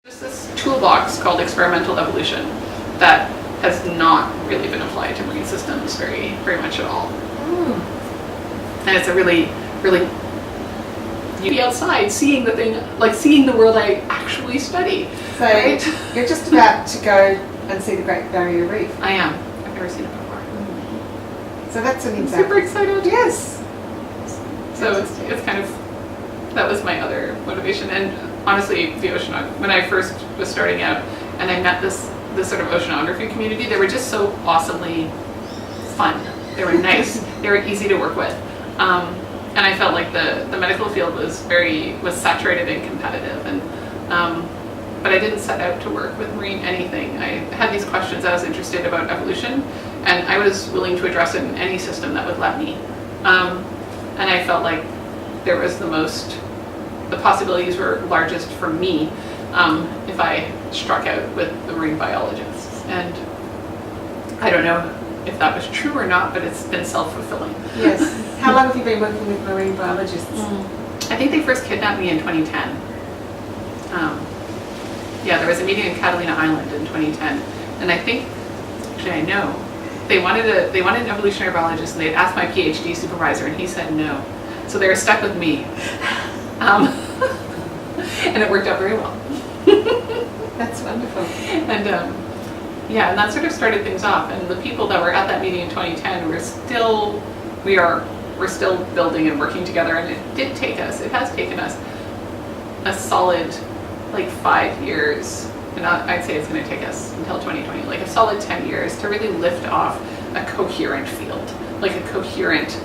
There's this toolbox called experimental evolution that has not really been applied to marine systems very much at all. And it's a really you be outside seeing the thing, like seeing the world I actually study. So right? You're just about to go and see the Great Barrier Reef. I am. I've never seen it before. So that's an I'm example. super excited. Yes. So it's kind of, that was my other motivation. And honestly, the oceanography, when I first was starting out and I met this sort of oceanography community, they were just so awesomely fun. They were nice. They were easy to work with. And I felt like the medical field was saturated and competitive. And but I didn't set out to work with marine anything. I had these questions. I was interested about evolution, and I was willing to address it in any system that would let me. And I felt like there was the possibilities were largest for me if I struck out with the marine biologists. And I don't know if that was true or not, but it's been self-fulfilling. Yes. How long have you been working with marine biologists? I think they first kidnapped me in 2010. There was a meeting in Catalina Island in 2010, and I think, actually I know, they wanted an evolutionary biologist, and they had asked my PhD supervisor, and he said no. So they were stuck with me. And it worked out very well. That's wonderful. And and that sort of started things off. And the people that were at that meeting in 2010 we're still building and working together. And it has taken us a solid 5 years, and I'd say it's going to take us until 2020, like a solid 10 years to really lift off a coherent field, like a coherent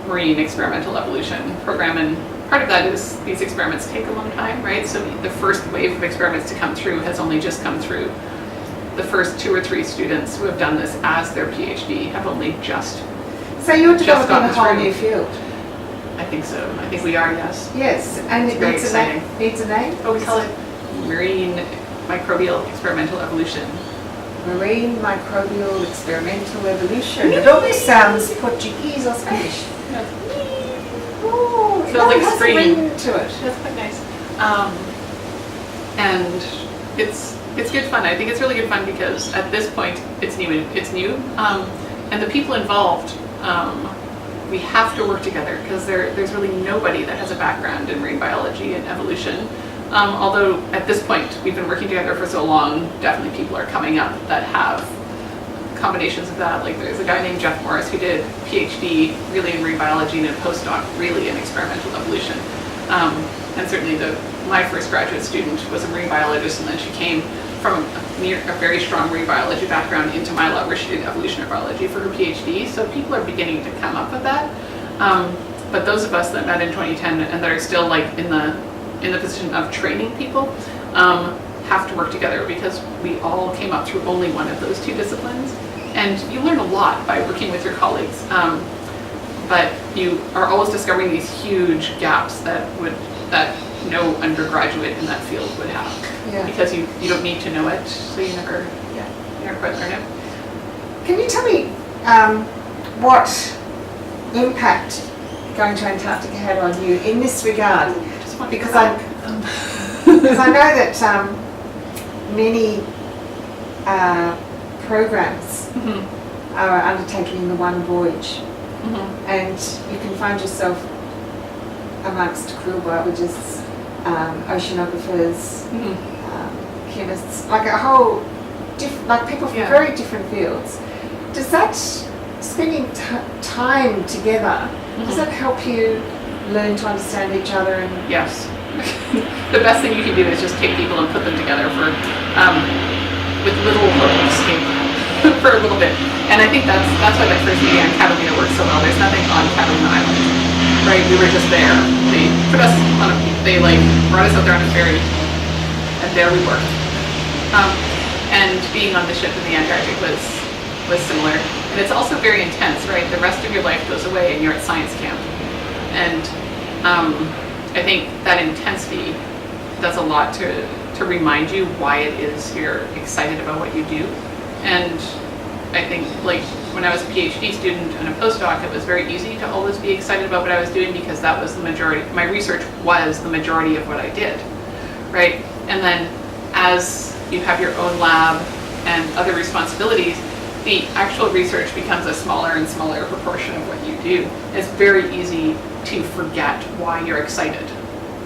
marine experimental evolution program. And part of that is these experiments take a long time, right? So the first wave of experiments to come through has only just come through. The first 2 or 3 students who have done this as their PhD have only just. So you're developing a whole new field. I think so. I think we are, yes. Yes, and it's very exciting. Needs a name? Oh, we call it marine microbial experimental evolution. Marine microbial experimental evolution. It almost sounds Portuguese or Spanish. Oh, so like a spring to it. That's quite nice. And it's good fun. I think it's really good fun because at this point it's new. And the people involved, we have to work together because there's really nobody that has a background in marine biology and evolution. Although at this point we've been working together for so long, definitely people are coming up that have combinations of that. Like there's a guy named Jeff Morris who did PhD really in marine biology and a postdoc really in experimental evolution. And certainly my first graduate student was a marine biologist, and then she came from a very strong marine biology background into my lab where she did evolutionary biology for her PhD. So people are beginning to come up with that. But those of us that met in 2010 and that are still in the position of training people have to work together because we all came up through only one of those 2 disciplines. And you learn a lot by working with your colleagues. But you are always discovering these huge gaps that no undergraduate in that field would have. Yeah. Because you don't need to know it, so you never quite learn it. Can you tell me what impact going to Antarctica had on you in this regard? Because I know that many programs are undertaken in the one voyage, and you can find yourself amongst krill biologists, oceanographers, chemists, like a whole, people from very different fields. Does that spending time together, does that help you learn to understand each other? And yes. The best thing you can do is just take people and put them together for with little hope of escape for a little bit. And I think that's why that first meeting on Catalina worked so well. There's nothing on Catalina Island, right? We were just there. They put us on they brought us out there on a ferry, and there we worked. And being on the ship in the Antarctic was similar. And it's also very intense, right? The rest of your life goes away and you're at science camp. And I think that intensity does a lot to remind you why it is you're excited about what you do. And I think when I was a PhD student and a postdoc, it was very easy to always be excited about what I was doing because that was the majority, my research was the majority of what I did, right? And then as you have your own lab and other responsibilities, the actual research becomes a smaller and smaller proportion of what you do. It's very easy to forget why you're excited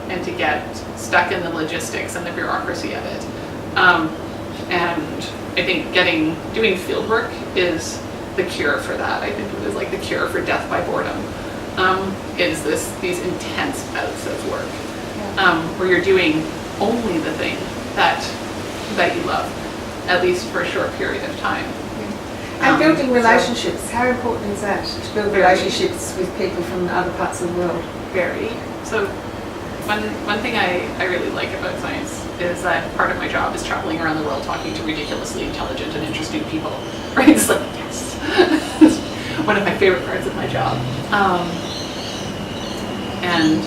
and to get stuck in the logistics and the bureaucracy of it. And I think doing field work is the cure for that. I think it is like the cure for death by boredom. Is these intense bouts of work where you're doing only the thing that you love, at least for a short period of time. And building relationships, how important is that, to build relationships with people from other parts of the world? Very. So one thing I really like about science is that part of my job is traveling around the world talking to ridiculously intelligent and interesting people. Right? It's like, yes. It's one of my favorite parts of my job. And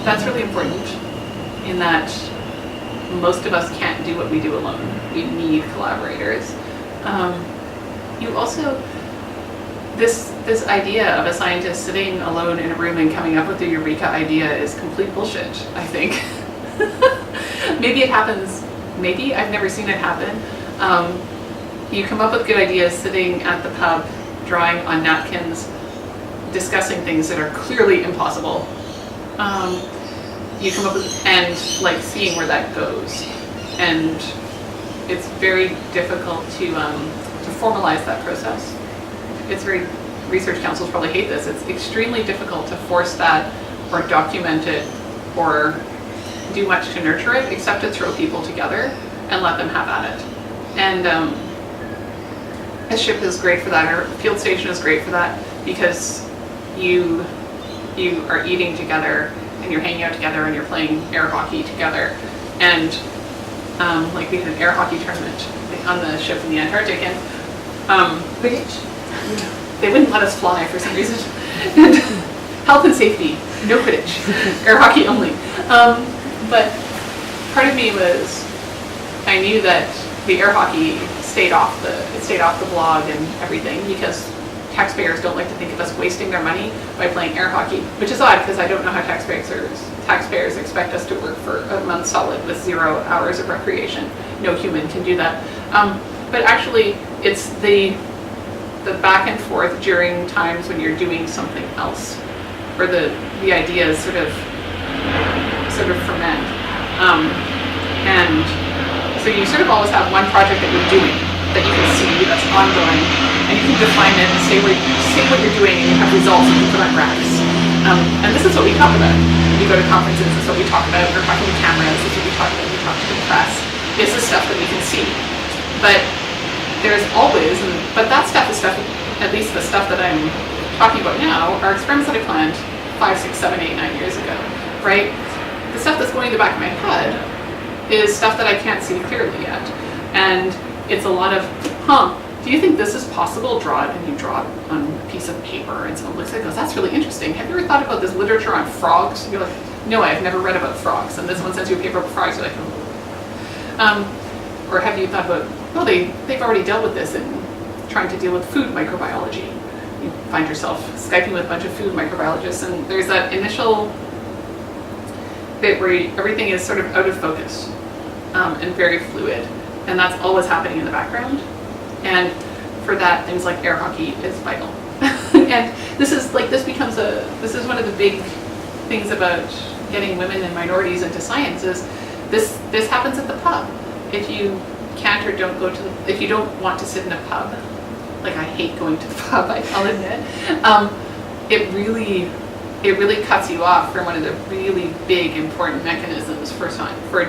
that's really important in that most of us can't do what we do alone. We need collaborators. You also, this idea of a scientist sitting alone in a room and coming up with a eureka idea is complete bullshit, I think. Maybe it happens, maybe, I've never seen it happen. You come up with good ideas sitting at the pub, drawing on napkins, discussing things that are clearly impossible. You come up with, and like seeing where that goes. And it's very difficult to formalize that process. It's very, research councils probably hate this, it's extremely difficult to force that or document it or do much to nurture it, except to throw people together and let them have at it. And a ship is great for that, or a field station is great for that, because you are eating together and you're hanging out together and you're playing air hockey together. And like we had an air hockey tournament on the ship in the Antarctic, and Quidditch? They wouldn't let us fly for some reason. And health and safety, no Quidditch, air hockey only. But part of me was, I knew that the air hockey stayed off the blog and everything, because taxpayers don't like to think of us wasting their money by playing air hockey, which is odd because I don't know how taxpayers expect us to work for a month solid with 0 hours of recreation. No human can do that. But actually, it's the back and forth during times when you're doing something else, where the ideas sort of ferment. And so you sort of always have one project that you're doing that you can see that's ongoing, and you can define it and say what you're doing, and you have results that you put on graphs. And this is what we talk about. We go to conferences, this is what we talk about. We're talking to cameras, this is what we talk about. We talk to the press. This is stuff that we can see. But there's always, but that stuff is stuff, at least the stuff that I'm talking about now, are experiments that I planned 5, 6, 7, 8, 9 years ago, right? The stuff that's going in the back of my head is stuff that I can't see clearly yet. And it's a lot of, do you think this is possible? Draw it, and you draw it on a piece of paper, and someone looks at it and goes, that's really interesting. Have you ever thought about this literature on frogs? And you're like, no, I've never read about frogs. And this one sends you a paper about frogs, you're like, or have you thought about, well, they've already dealt with this in trying to deal with food microbiology. You find yourself Skyping with a bunch of food microbiologists, and there's that initial bit where everything is sort of out of focus and very fluid. And that's always happening in the background. And for that, things like air hockey is vital. And this is one of the big things about getting women and minorities into science is this happens at the pub. If you can't or don't go to if you don't want to sit in a pub, like I hate going to the pub, I'll admit, it really cuts you off from one of the really big important mechanisms for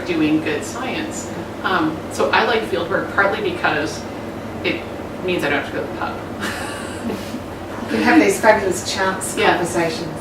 doing good science. So I like fieldwork partly because it means I don't have to go to the pub. You can have these fabulous chance conversations.